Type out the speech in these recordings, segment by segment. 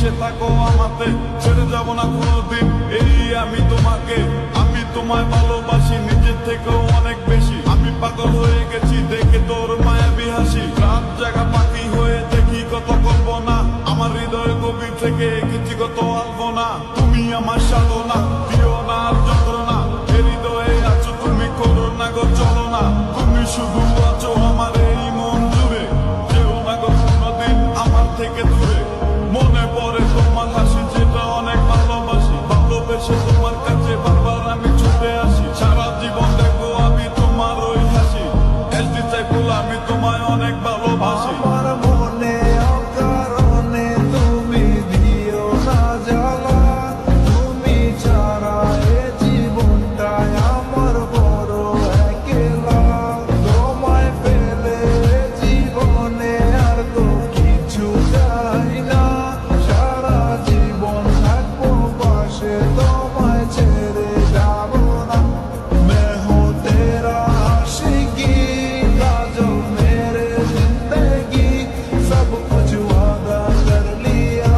মিশে থাকো আমাতে, ছেড়ে যাব না কোনোদিন এই আমি তোমাকে। আমি তোমায় ভালোবাসি নিজের থেকেও অনেক বেশি, আমি পাগল হয়ে গেছি দেখে তোর মায়াবী হাসি। রাত জাগা পাখি হয়ে দেখি কত কল্পনা, আমার হৃদয় গভীর থেকে এঁকেছি কত আলপনা। তুমি আমার সাধনা, দিও না আর যন্ত্রণা, এ হৃদয়ে আছো তুমি, করো না গো চলো না। তুমি শুধু আছো আমার এই মন জুড়ে, যেও না গো কোনোদিন আমার থেকে দূরে। মনে পড়ে তোমার হাসি যেটা অনেক ভালোবাসি, ভালোবেসে তোমার কাছে বারবার আমি ছুটে আসি। সারা জীবন দেখবো আমি তোমার ওই হাসি, এসডি সাইফুল আমি তোমায় অনেক ভালোবাসি। আমার মনে অকারণে তুমি দিও না জ্বালা, তুমি ছাড়া এ জীবনটায় আমার বড় একলা। তোমায় পেলে জীবনে আর তো কিছু চাই না, সারা জীবন থাকবো পাশে, তোমায় ছেড়ে যাব না। मैं हूँ तेरा आशिकी, काजल मेरे जिंदगी, सब कुछ वादा कर लिया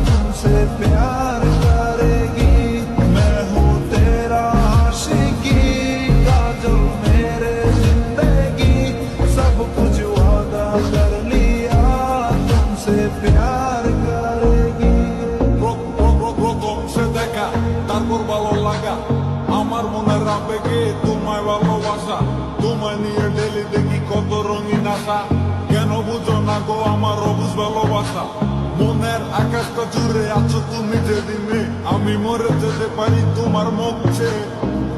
तुमसे प्यार करेगी। मैं हूँ तेरा आशिकी, काजल मेरे जिंदगी, सब कुछ वादा कर लिया तुमसे प्यार करेगी। প্রথম সে দেখা তারপর ভালো লাগা, আমার মনের আবেগে তোমায় ভালোবাসা। তোমায় নিয়ে ডেলি দেখি কত রঙিন আশা, কেন বুঝো না গো আমার অবুঝ ভালোবাসা। মনের আকাশটা জুড়ে আছো তুমি যেদিনে, আমি মরে যেতে পারি তোমার মুখ চেয়ে।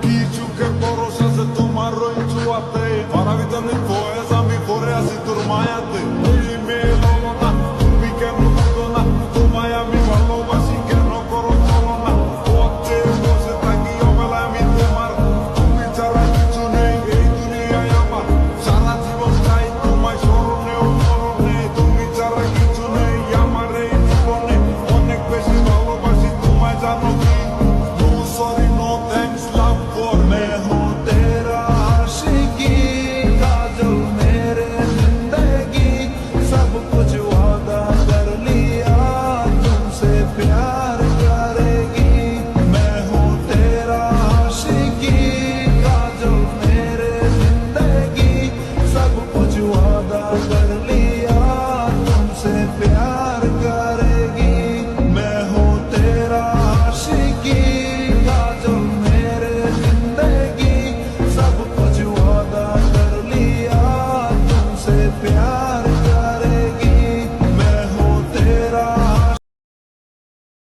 কি চোখে পরশ আছে তোমার ওই ছোঁয়াতে, পারাবিতানি ফয়েজ আমি পরে আছি তোর মায়াতে। এই মেয়ে বলো না তুমি কেন বুঝো না, তোমায় আমি ভালোবাসি কেন করো চলো না। পথে বসে থাকি অবেলায় আমি তোমার, তুমি ছাড়া কিছু নেই এই দুনিয়ায় আমার। সারা জীবন চাই তোমায় স্মরণে ও মরণে, তুমি ছাড়া কিছু নেই আমার এই জীবনে। অনেক বেশি ভালোবাসি তোমায় জানো কি, no sorry no thanks love for me. मैं हूँ तेरा आशिकी, काजल मेरे जिंदगी, सब कुछ वादा कर लिया तुमसे प्यार